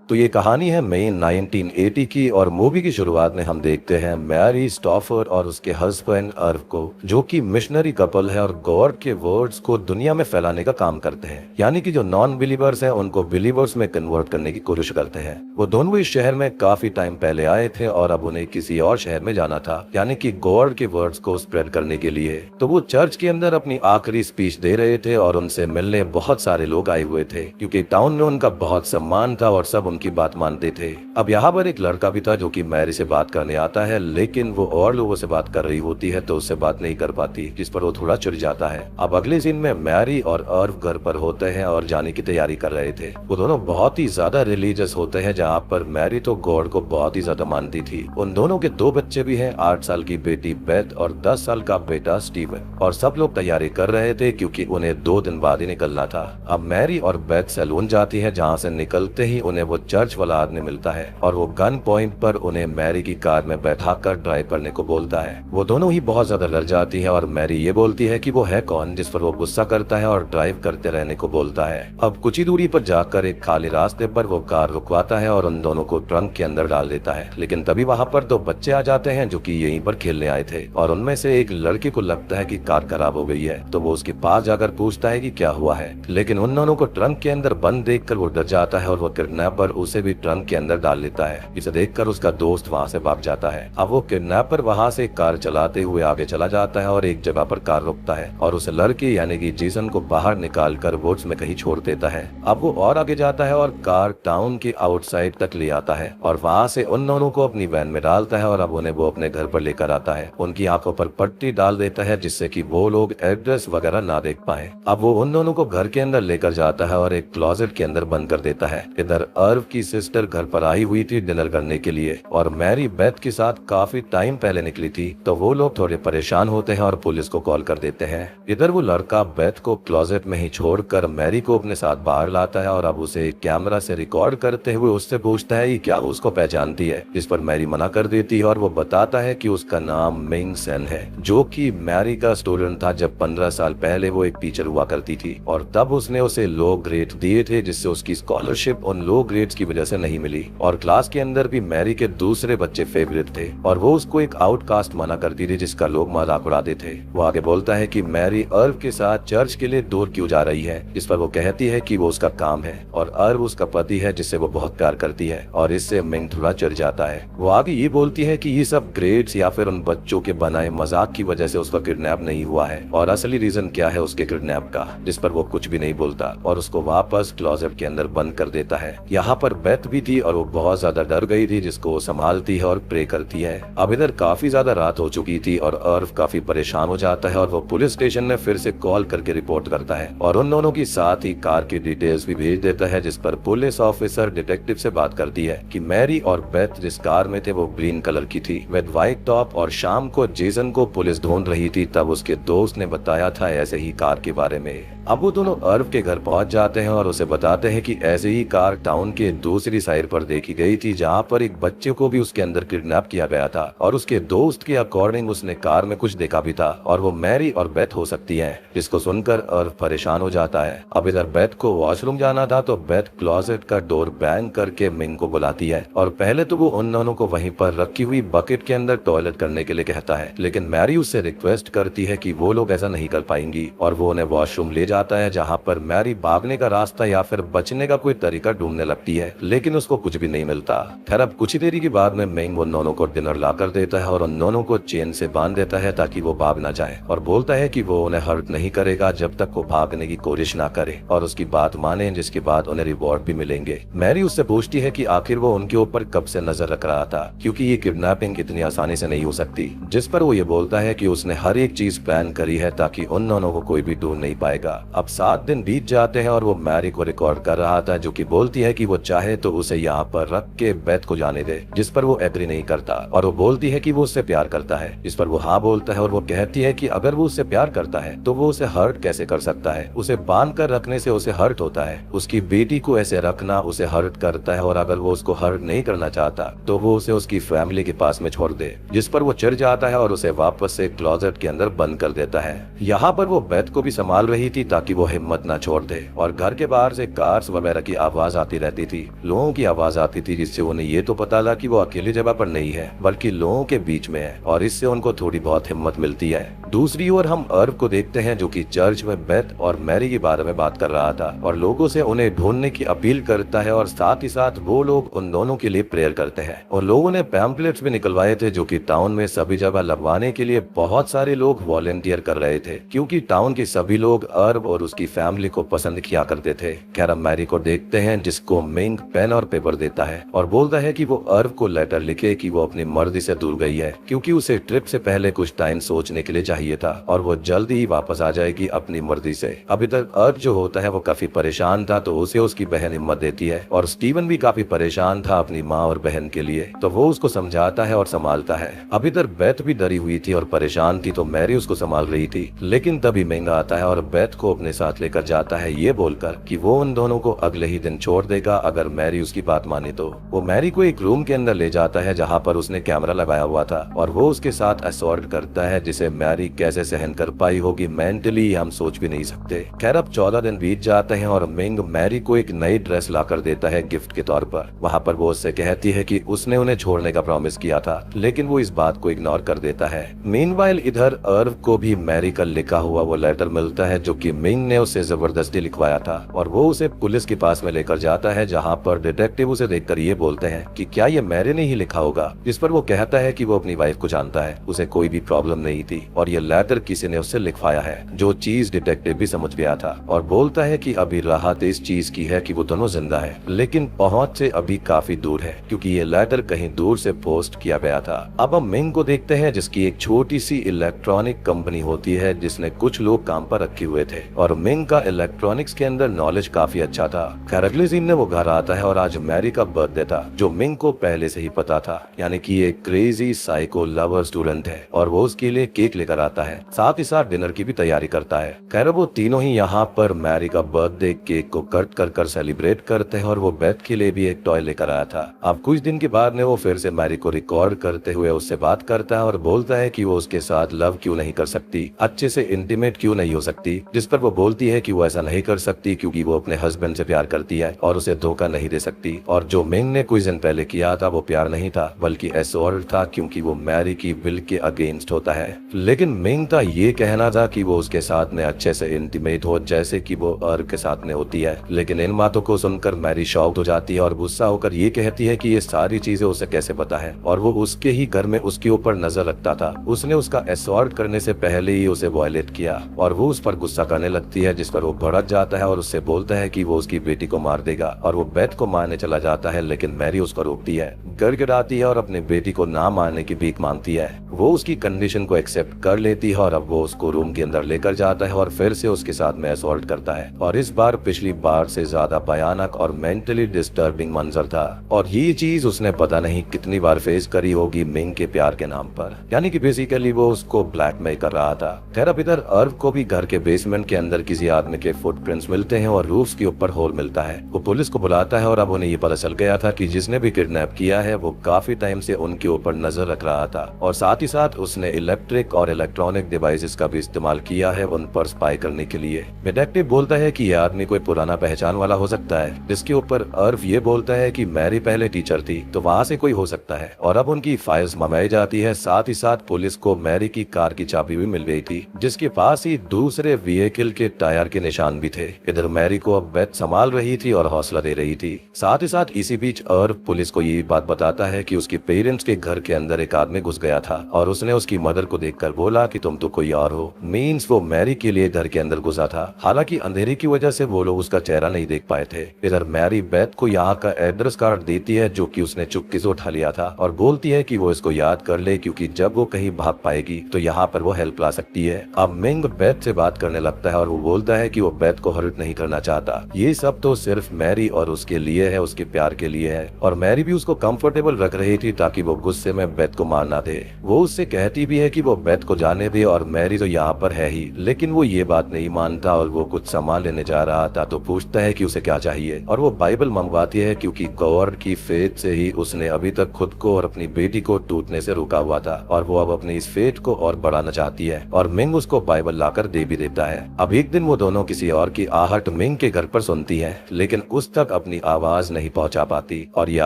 तो ये कहानी है मई 1980 की और मूवी की शुरुआत में हम देखते हैं मैरी स्टॉफर और उसके हस्बैंड अर्व को, जो कि मिशनरी कपल है और गॉड के वर्ड्स को दुनिया में फैलाने का काम करते हैं। यानी कि जो नॉन बिलीवर्स हैं उनको बिलीवर्स में कन्वर्ट करने की कोशिश करते हैं। वो दोनों इस शहर में काफी टाइम पहले आए थे और अब उन्हें किसी और शहर में जाना था, यानी कि गॉड के वर्ड्स को स्प्रेड करने के लिए। तो वो चर्च के अंदर अपनी आखिरी स्पीच दे रहे थे और उनसे मिलने बहुत सारे लोग आए हुए थे, क्योंकि टाउन में उनका बहुत सम्मान था और सब की बात मानते थे। अब यहाँ पर एक लड़का भी था जो कि मैरी से बात करने आता है, लेकिन वो और लोगों से बात कर रही होती है तो उससे बात नहीं कर पाती, जिस पर वो थोड़ा चिढ़ जाता है। अब अगले सीन में मैरी और अर्व घर पर होते हैं और जाने की तैयारी कर रहे थे। वो दोनों बहुत ही ज्यादा रिलीजियस होते हैं, जहाँ पर मैरी तो गॉड को बहुत ही ज्यादा मानती थी। उन दोनों के 2 बच्चे भी हैं, 8 साल की बेटी बेथ और 10 साल का बेटा स्टीवन। और सब लोग तैयारी कर रहे थे क्योंकि उन्हें 2 दिन बाद ही निकलना था। अब मैरी और बेथ सैलून जाती है, जहाँ से निकलते ही उन्हें वो चर्च वाला आदमी मिलता है और वो गन पॉइंट पर उन्हें मैरी की कार में बैठाकर ड्राइव करने को बोलता है। वो दोनों ही बहुत ज्यादा डर जाती है और मैरी ये बोलती है कि वो है कौन, जिस पर वो गुस्सा करता है और ड्राइव करते रहने को बोलता है। अब कुछ ही दूरी पर जाकर एक खाली रास्ते पर वो कार रुकवाता है और उन दोनों को ट्रंक के अंदर डाल देता है। लेकिन तभी वहाँ पर 2 बच्चे आ जाते हैं जो कि यहीं पर खेलने आए थे और उनमें से एक लड़के को लगता है कि कार खराब हो गई है, तो वो उसके पास जाकर पूछता है कि क्या हुआ है। लेकिन उन दोनों को ट्रंक के अंदर बंद देखकर वो डर जाता है और वो किडनैपर उसे भी ट्रंक के अंदर डाल लेता है। इसे देखकर उसका दोस्त वहाँ से भाग जाता है। अब वो किडनैपर वहाँ से कार चलाते हुए आगे चला जाता है और एक जगह पर कार रुकता है और उस लड़के यानी कि जेसन को बाहर निकाल कर वुड्स में कहीं छोड़ देता है। अब वो और आगे जाता है और कार टाउन के आउटसाइड तक ले आता है और वहाँ से उन दोनों को अपनी वैन में डालता है और अब उन्हें वो अपने घर पर लेकर आता है। उनकी आंखों पर पट्टी डाल देता है जिससे कि वो लोग एड्रेस वगैरह ना देख पाए। अब वो उन दोनों को घर के अंदर लेकर जाता है और एक क्लोजेट के अंदर बंद कर देता है। इधर अर्व की सिस्टर घर पर आई हुई थी डिनर करने के लिए और मैरी बेथ के साथ काफी टाइम पहले निकली थी, तो वो लोग थोड़े परेशान होते हैं और पुलिस को कॉल कर देते हैं। इधर वो लड़का बेथ को क्लोजेट में ही छोड़कर मैरी को अपने साथ बाहर लाता है और अब उसे कैमरा से रिकॉर्ड करते हुए उससे पूछता है कि क्या उसको पहचानती है, जिस पर मैरी मना कर देती है और वो बताता है कि उसका नाम मिंग सेन है, जो कि मैरी का स्टूडेंट था जब 15 साल पहले वो एक टीचर हुआ करती थी और तब उसने उसे लो ग्रेड दिए थे, जिससे उसकी स्कॉलरशिप उन लो ग्रेड्स की वजह से नहीं मिली। और क्लास के अंदर भी मैरी के दूसरे बच्चे फेवरेट थे और वो उसको एक आउटकास्ट माना करती थी जिसका लोग मजाक उड़ाते थे। वो आगे बोलता है कि मैरी अर्व के साथ चर्च के लिए दूर क्यों जा रही है, जिस पर वो कहती है कि वो उसका काम है और अर्व उसका पति है जिससे वो बहुत प्यार करती है और इससे मिंग थोड़ा चिढ़ जाता है। वो आगे ये बोलती है कि ये सब ग्रेड्स या फिर उन बच्चों के बनाए मजाक की वजह से उसका किडनैप नहीं हुआ है और असली रीजन क्या है उसके किडनैप का, जिस पर वो कुछ भी नहीं बोलता और उसको वापस क्लोजेट के अंदर बंद कर देता है। यहाँ पर बेथ भी थी और वो बहुत ज्यादा डर गई थी, जिसको वो संभालती है और प्रे करती है। अब इधर काफी ज्यादा रात हो चुकी थी और अर्व काफी परेशान हो जाता है और वो पुलिस स्टेशन में फिर से कॉल करके रिपोर्ट करता है और उन दोनों की साथ ही कार की डिटेल्स भी भेज देता है, जिस पर पुलिस ऑफिसर डिटेक्टिव से बात करती है कि मैरी और बेथ जिस कार में थे वो ग्रीन कलर की थी विद व्हाइट टॉप और शाम को जेसन को पुलिस ढूंढ रही थी, तब उसके दोस्त ने बताया था ऐसे ही कार के बारे में। अब वो दोनों अर्व के घर पहुंच जाते हैं और उसे बताते हैं कि ऐसे ही कार टाउन के दूसरी साइड पर देखी गई थी, जहां पर एक बच्चे को भी उसके अंदर किडनैप किया गया था और उसके दोस्त के अकॉर्डिंग उसने कार में कुछ देखा भी था और वो मैरी और बेथ हो सकती है, जिसको सुनकर अर्व परेशान हो जाता है। अब इधर बेथ को वॉशरूम जाना था तो बेथ क्लोजेट का डोर बैंग करके मिंग को बुलाती है और पहले तो वो उन दोनों को वहीं पर रखी हुई बकेट के अंदर टॉयलेट करने के लिए कहता है, लेकिन मैरी उससे रिक्वेस्ट करती है कि वो लोग ऐसा नहीं कर पाएंगी और वो उन्हें वॉशरूम ले जाता है, जहाँ पर मैरी भागने का रास्ता या फिर बचने का कोई तरीका ढूंढने लगती है, लेकिन उसको कुछ भी नहीं मिलता। खैर अब कुछ ही देरी के बाद में मिंग उन दोनों को डिनर ला कर देता है और उन दोनों को चेन से बांध देता है ताकि वो भाग ना जाए और बोलता है कि वो उन्हें हर्ट नहीं करेगा जब तक वो भागने की कोशिश ना करे और उसकी बात माने, जिसके बाद उन्हें रिवॉर्ड भी मिलेंगे। मैरी उससे पूछती है कि आखिर वो उनके ऊपर कब से नजर रख रहा था, क्योंकि ये किडनैपिंग इतनी आसानी से नहीं हो सकती, जिस पर वो ये बोलता है कि उसने हर एक चीज प्लान करी है ताकि उन दोनों को कोई भी ढूंढ नहीं पाएगा। अब 7 दिन बीत जाते हैं और वो मैरी को रिकॉर्ड कर रहा था, जो कि बोलती है कि वो चाहे तो उसे यहाँ पर रख के बेथ को जाने दे, जिस पर वो एग्री नहीं करता और वो बोलती है कि वो उससे प्यार करता है, जिस पर वो हाँ बोलता है और वो कहती है कि अगर वो उससे प्यार करता है तो वो उसे हर्ट कैसे कर सकता है, उसे बांध कर रखने से उसे हर्ट होता है, उसकी बेटी को ऐसे रखना उसे हर्ट करता है और अगर वो उसको हर्ट नहीं करना चाहता तो वो उसे उसकी फैमिली के पास में छोड़ दे, जिस पर वो चिढ़ जाता है और उसे वापस से क्लोजेट के अंदर बंद कर देता है। यहाँ पर वो बेथ को भी संभाल रही थी ताकि वो हिम्मत ना छोड़ दे। और घर के बाहर से कार्स वगैरह की आवाज आती रहती थी, लोगों की आवाज आती थी, जिससे उन्हें ये तो पता लगा कि वो अकेली जगह पर नहीं है बल्कि लोगों के बीच में है, और इससे उनको थोड़ी बहुत हिम्मत मिलती है। दूसरी ओर हम अर्व को देखते हैं जो कि चर्च में बेथ और मैरी के बारे में बात कर रहा था और लोगों से उन्हें ढूंढने की अपील करता है, और साथ ही साथ वो लोग उन दोनों के लिए प्रेयर करते हैं। और लोगों ने पैम्पलेट्स भी निकलवाए थे जो कि टाउन में सभी जगह लगवाने के लिए बहुत सारे लोग वॉलेंटियर कर रहे थे, क्योंकि टाउन के सभी लोग अर्व और उसकी फैमिली को पसंद किया करते थे। खैर हम मैरी को देखते हैं जिसको मिंग पेन और पेपर देता है और बोलता है कि वो अर्व को लेटर लिखे कि वो अपनी मर्जी से दूर गई है, क्योंकि उसे ट्रिप से पहले कुछ टाइम सोचने के लिए चाहिए था और वो जल्दी ही वापस आ जाएगी अपनी मर्जी से। अभी तक अर्व जो होता है वो काफी परेशान था, तो उसे उसकी बहन हिम्मत देती है, और स्टीवन भी काफी परेशान था अपनी माँ और बहन के लिए, तो वो उसको समझाता है और संभालता है। अभी तक बेथ भी डरी हुई थी और परेशान थी, तो मैरी उसको संभाल रही थी, लेकिन तभी मिंग आता है और बेथ को अपने साथ लेकर जाता है, ये बोलकर कि वो उन दोनों को अगले ही दिन छोड़ देगा अगर मैरी उसकी बात माने तो। वो मैरी को एक रूम के अंदर ले जाता है जहाँ पर उसने कैमरा लगाया हुआ था, और वो उसके साथ असॉल्ट करता है, जिसे मैरी कैसे सहन कर पाई होगी मेंटली हम सोच भी नहीं सकते। खैर अब 14 दिन बीत जाते हैं और मिंग मैरी को एक नई ड्रेस लाकर देता है गिफ्ट के तौर पर। वहाँ पर वो उससे कहती है कि उसने उन्हें छोड़ने का प्रॉमिस किया था, लेकिन वो इस बात को इग्नोर कर देता है। मीनवाइल इधर अर्व को भी मैरी का लिखा हुआ वो लेटर मिलता है जो कि मिंग ने उसे जबरदस्ती लिखवाया था, और वो उसे पुलिस के पास में लेकर जाता है, जहाँ पर डिटेक्टिव उसे देखकर ये बोलते हैं कि क्या ये मैरी ने ही लिखा होगा, जिस पर वो कहता है कि वो अपनी वाइफ को जानता है, उसे कोई भी प्रॉब्लम नहीं थी और ये लेटर किसी ने उससे लिखवाया है, जो चीज डिटेक्टिव भी समझ गया था, और बोलता है कि अभी राहत इस चीज की है कि वो दोनों जिंदा है, लेकिन पहुंच से अभी काफी दूर है क्योंकि ये लेटर कहीं दूर से पोस्ट किया गया था। अब हम मिंग को देखते हैं जिसकी एक छोटी सी इलेक्ट्रॉनिक कंपनी होती है जिसने कुछ लोग काम पर रखे हुए थे, और मिंग का इलेक्ट्रॉनिक्स के अंदर नॉलेज काफी अच्छा था। खैर अगले दिन में वो घर आता है और आज मैरी का बर्थडे था, जो मिंग को पहले से ही पता था, यानी कि एक क्रेजी साइको लवर स्टूडेंट है, और वो उसके लिए केक लेकर आता है, साथ ही साथ डिनर की भी तैयारी करता है। खैर वो तीनों ही यहाँ पर मैरी का बर्थडे केक को कट कर सेलिब्रेट करते हैं, और वो बेथ के लिए भी एक टॉय लेकर आया था। अब कुछ दिन के बाद में वो फिर से मैरी को रिकॉर्ड करते हुए उससे बात करता है और बोलता है कि वो उसके साथ लव क्यों नहीं कर सकती, अच्छे से इंटीमेट क्यों नहीं हो सकती, जिस पर वो बोलती है कि वो ऐसा नहीं कर सकती क्योंकि वो अपने हस्बैंड से प्यार करती है और उसे धोखा नहीं दे सकती, और जो मिंग ने कुछ दिन पहले किया था वो प्यार नहीं था बल्कि असॉल्ट था, क्योंकि वो मैरी की विल के अगेंस्ट होता है। लेकिन मिंग का ये कहना था कि वो उसके साथ में अच्छे से इंटीमेट हो जैसे कि वो अर्व के साथ में होती है, लेकिन इन बातों को सुनकर मैरी शॉक्ड हो जाती है और गुस्सा होकर ये कहती है कि ये सारी चीजें उसे कैसे पता है, और वो उसके ही घर में उसके ऊपर नजर रखता था, उसने उसका असॉल्ट करने से पहले ही उसे वायलेट किया, और वो उस पर गुस्सा करने लगती है, जिस पर वो भड़क जाता है और उससे बोलता है कि वो उसकी बेटी को मार देगा, और वो बेथ को मारने चला जाता है, लेकिन मैरी उसको रोकती है, गिड़गिड़ाती है और अपनी बेटी को ना मारने की भीख मांगती है। वो उसकी कंडीशन को एक्सेप्ट कर लेती है और अब वो उसको रूम के अंदर लेकर जाता है और फिर से उसके साथ में असॉल्ट करता है, और इस बार पिछली बार से ज्यादा भयानक और मेंटली डिस्टर्बिंग मंजर था, और ये चीज उसने पता नहीं कितनी बार फेस करी होगी मिंग के प्यार के नाम पर, यानी कि बेसिकली वो उसको ब्लैकमेल कर रहा था। खैर अब इधर अर्व को भी घर के बेसमेंट के अंदर किसी आदमी के फुटप्रिंट्स मिलते हैं और रूफ के ऊपर होल मिलता है। वो पुलिस को बुलाता है और अब उन्हें ये पता चल गया था कि जिसने भी किडनैप किया है वो काफी टाइम से उनके ऊपर नजर रख रहा था, और साथ ही साथ उसने इलेक्ट्रिक और इलेक्ट्रॉनिक डिवाइसेस का भी इस्तेमाल किया है उन पर स्पाई करने के लिए। डिटेक्टिव बोलता है कि यह आदमी कोई पुराना पहचान वाला हो सकता है, जिसके ऊपर अर्व ये बोलता है कि मैरी पहले टीचर थी तो वहाँ से कोई हो सकता है, और अब उनकी फाइल्स मंगाई जाती है। साथ ही साथ पुलिस को मैरी की कार की चाबी भी मिल गई थी, जिसके पास ही दूसरे व्हीकल के टायर के निशान भी थे। इधर मैरी को अब बेथ संभाल रही थी और हौसला दे रही थी। साथ ही साथ इसी बीच अर्व पुलिस को ये बात बताता है कि उसके पेरेंट्स के घर के अंदर एक आदमी घुस गया था और उसने उसकी मदर को देखकर बोला कि तुम तो कोई और हो, मीन्स वो मैरी के लिए घर के अंदर घुसा था। हालांकि अंधेरे की वजह से वो लोग उसका चेहरा नहीं देख पाए थे। इधर मैरी बेथ को यहाँ का एड्रेस कार्ड देती है जो कि उसने चुपके से उठा लिया था, और बोलती है कि वो इसको याद कर ले क्योंकि जब वो कहीं भाग पाएगी तो यहाँ पर वो हेल्प ला सकती है। अब मिंग बेथ से बात करने लगता है और वो बोलता है कि वो बेथ को हर्ट नहीं करना चाहता, ये सब तो सिर्फ मैरी और उसके लिए है, उसके प्यार के लिए है, और मैरी भी उसको कंफर्टेबल रख रही थी ताकि वो गुस्से में बेथ को मार ना दे। वो उससे कहती भी है कि वो बेथ को जाने दे और मैरी तो यहाँ पर है ही। लेकिन वो ये बात नहीं मानता और वो कुछ सामान लेने जा रहा था तो पूछता है कि उसे क्या चाहिए और वो बाइबल मंगवाती है, क्योंकि गॉड की फेथ से ही उसने अभी तक खुद को और अपनी बेटी को टूटने से रोका हुआ था और वो अब अपनी इस फेथ को और बढ़ाना चाहती है और मिंग उसको बाइबल लाकर दे भी देता है। अब एक दिन वो दोनों किसी और की आहट मिंग के घर पर सुनती है, लेकिन उस तक अपनी आवाज नहीं पहुंचा पाती और यह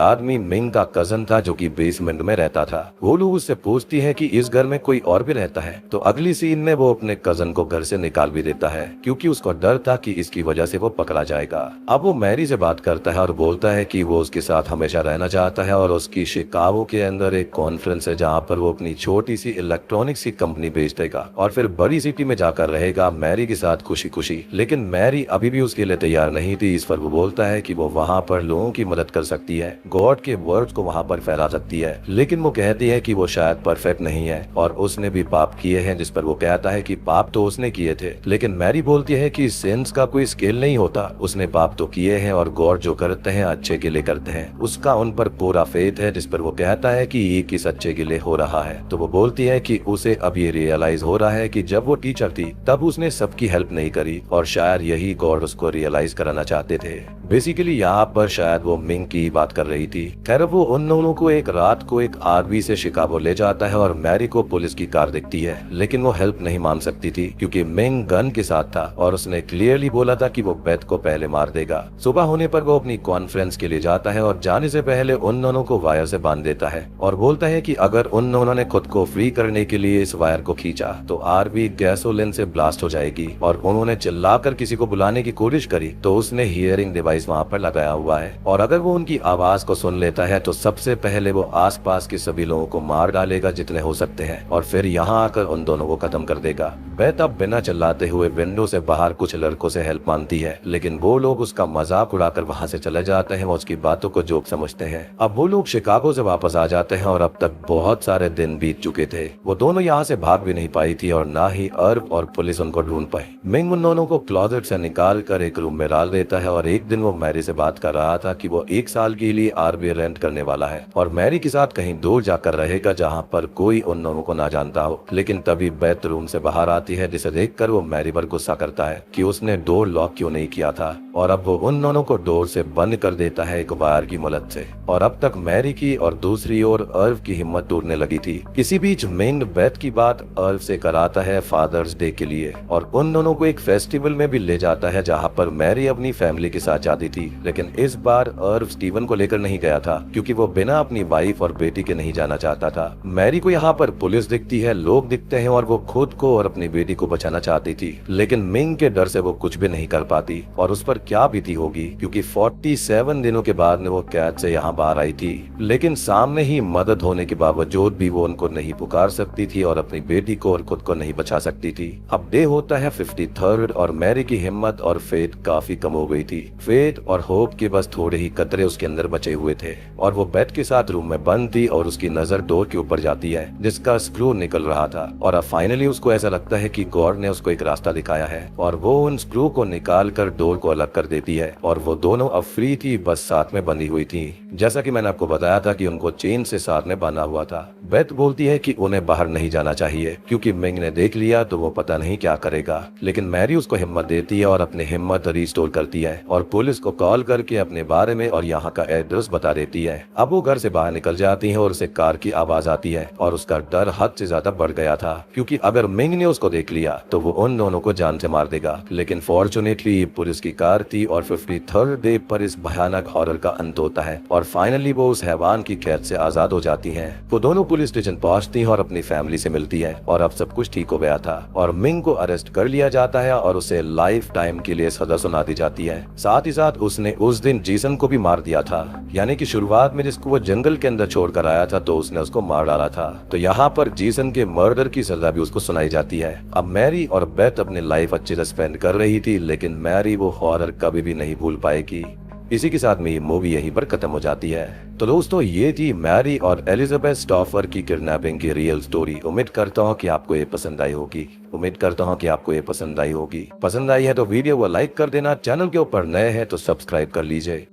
आदमी मिंग का कजन था जो कि बेसमेंट में रहता था। वो लोग उससे पूछती है कि इस घर में कोई और भी रहता है, तो अगली सीन में वो अपने कजन को घर से निकाल भी देता है क्योंकि उसको डर था कि इसकी वजह से वो पकड़ा जाएगा। अब वो मैरी से बात करता है और बोलता है कि वो उसके साथ हमेशा रहना चाहता है और उसकी शिकागो के अंदर एक कॉन्फ्रेंस है जहाँ पर वो अपनी छोटी सी इलेक्ट्रॉनिक्स की कंपनी बेच देगा और फिर बड़ी सिटी में जाकर रहेगा मैरी के साथ खुशी खुशी। लेकिन मैरी अभी भी उसके लिए तैयार नहीं थी। इस पर वो बोलता है कि वो वहाँ पर लोगों की मदद कर सकती है, गॉड के वर्ड्स को वहाँ पर फैला सकती है। लेकिन वो कहती है कि वो शायद परफेक्ट नहीं है और उसने भी पाप किए हैं, जिस पर वो कहता है कि पाप तो उसने किए थे। लेकिन मैरी बोलती है कि सिंस का कोई स्केल नहीं होता, उसने पाप तो किए हैं और गॉड जो करते हैं अच्छे के लिए करते हैं। उसका उन पर पूरा फेथ है, जिस पर वो कहता है कि ये किस अच्छे के लिए हो रहा है। तो वो बोलती है कि उसे अब ये रियलाइज हो रहा है कि जब वो टीचर थी तब उसने सबकी हेल्प नहीं करी और शायद यही गॉड उसको रियलाइज कराना चाहते थे। बेसिकली यहाँ पर शायद वो मिंग की बात कर रही थी। खैर वो उन दोनों को एक रात को एक आरवी से शिकागो ले जाता है और मैरी को पुलिस की कार दिखती है, लेकिन वो हेल्प नहीं मान सकती थी क्योंकि मिंग गन के साथ था और उसने क्लियरली बोला था कि वो बेथ को पहले मार देगा। सुबह होने पर वो अपनी कॉन्फ्रेंस के लिए जाता है और जाने से पहले उन दोनों को वायर से बांध देता है और बोलता है कि अगर उन दोनों ने खुद को फ्री करने के लिए इस वायर को खींचा तो आरवी गैसोलीन से ब्लास्ट हो जाएगी और उन्होंने चिल्लाकर किसी को बुलाने की कोशिश करी तो उसने हियरिंग डिवाइस वहाँ पर लगाया हुआ है और अगर वो उनकी आवाज को सुन लेता है तो सबसे पहले वो आसपास के सभी लोगों को मार डालेगा जितने हो सकते हैं और फिर यहाँ आकर उन दोनों को खत्म कर देगा। बेथ अब बिना चिल्लाते हुए विंडो से बाहर कुछ लड़कों से हेल्प मांगती है, लेकिन वो लोग उसका मजाक उड़ाकर वहाँ से चले जाते हैं। वो उसकी बातों को जोक समझते हैं। अब वो लोग शिकागो से वापस आ जाते हैं और अब तक बहुत सारे दिन बीत चुके थे। वो दोनों यहाँ से भाग भी नहीं पाई थी और ना ही अर्व और पुलिस उनको ढूंढ पाई। मिंग उन दोनों को क्लोजेट से निकाल कर एक रूम में डाल देता है और एक दिन वो मैरी से बात कर रहा था कि वो 1 साल के लिए आरवी रेंट करने वाला है और मैरी के साथ कहीं दूर जाकर रहेगा जहाँ पर कोई उन दोनों को ना जानता हो। लेकिन तभी बेथ रूम से बाहर आती है, जिसे देखकर वो मैरी पर गुस्सा करता है कि उसने डोर लॉक क्यों नहीं किया था और अब वो उन दोनों को डोर से बंद कर देता है एक वायर की मदद से। और अब तक मैरी की और दूसरी ओर अर्व की हिम्मत टूटने लगी थी। इसी बीच मिंग बेथ की बात अर्व से कराता है फादर्स डे के लिए और उन दोनों को एक फेस्टिवल में भी ले जाता है जहाँ पर मैरी अपनी फैमिली के साथ जाती थी। लेकिन इस बार अर्व स्टीवन को लेकर नहीं गया था क्योंकि वो बिना अपनी वाइफ और बेटी के नहीं जाना चाहता था। मैरी को यहाँ पर पुलिस दिखती है, लोग दिखते हैं और वो खुद को और अपनी बेटी को बचाना चाहती थी। लेकिन मिंग के डर से वो कुछ भी नहीं कर पाती और उस पर क्या बीती होगी क्योंकि 47 दिनों के बाद में वो कैद से यहाँ बाहर आई थी। लेकिन सामने ही मदद होने के बावजूद भी वो उनको नहीं पुकार सकती थी और अपनी बेटी को और खुद को नहीं बचा सकती थी। अब डे होता है 53rd और मैरी की हिम्मत और फेथ काफी कम हो गई थी। फेथ और होप के बस थोड़े ही कतरे उसके अंदर बचे हुए थे और वो बेथ के साथ रूम में बंद थी और उसकी नजर डोर के ऊपर जाती है जिसका स्क्रू निकल रहा था और अब फाइनली उसको ऐसा लगता है कि गॉड ने उसको एक रास्ता दिखाया है और वो उन स्क्रू को निकाल कर डोर को अलग कर देती है और वो दोनों अब फ्री थी, बस साथ में बंधी हुई थी। जैसा कि मैंने आपको बताया था कि उनको चेन से साथ में बांधा हुआ था। बेथ बोलती है कि उन्हें बाहर नहीं जाना चाहिए क्योंकि मिंग ने देख लिया तो वो पता नहीं क्या करेगा। लेकिन मैरी उसको हिम्मत देती है और अपनी हिम्मत रिस्टोर करती है और पुलिस को कॉल करके अपने बारे में और यहाँ का एड्रेस बता देती है। अब वो घर से बाहर निकल जाती है और उसे कार की आवाज आती है और उसका डर हद से ज्यादा बढ़ गया था क्योंकि अगर मिंग ने उसको देख लिया तो वो उन दोनों को जान से मार देगा। लेकिन फॉर्चुनेटली पुलिस की कार थी और 53rd डे पर इस भयानक हॉरर का अंत होता है और फाइनली वो उस हैवान की कैद से आजाद हो जाती हैं। वो दोनों पुलिस स्टेशन पहुंचती हैं और अपनी फैमिली से मिलती है और अब सब कुछ ठीक हो गया था और मिंग को अरेस्ट कर लिया जाता है और उसे लाइफ टाइम के लिए सजा सुना दी जाती है। साथ ही साथ उसने उस दिन जीसन को भी मार दिया था, यानी कि शुरुआत में जिसको वो जंगल के अंदर छोड़ कर आया था तो उसने उसको मार डाला था। तो यहाँ पर जीसन के मर्डर की सजा भी उसको सुनाई जाती है। अब मैरी और बेथ अपनी लाइफ अच्छे से स्पेंड कर रही थी, लेकिन मैरी वो हॉरर कभी भी नहीं भूल पाएगी। इसी के साथ में ये मूवी यहीं पर खत्म हो जाती है। तो दोस्तों ये थी मैरी और एलिजाबेथ स्टॉफर की किडनैपिंग की रियल स्टोरी। उम्मीद करता हूँ कि आपको ये पसंद आई होगी। पसंद आई है तो वीडियो को लाइक कर देना, चैनल के ऊपर नए हैं तो सब्सक्राइब कर लीजिए।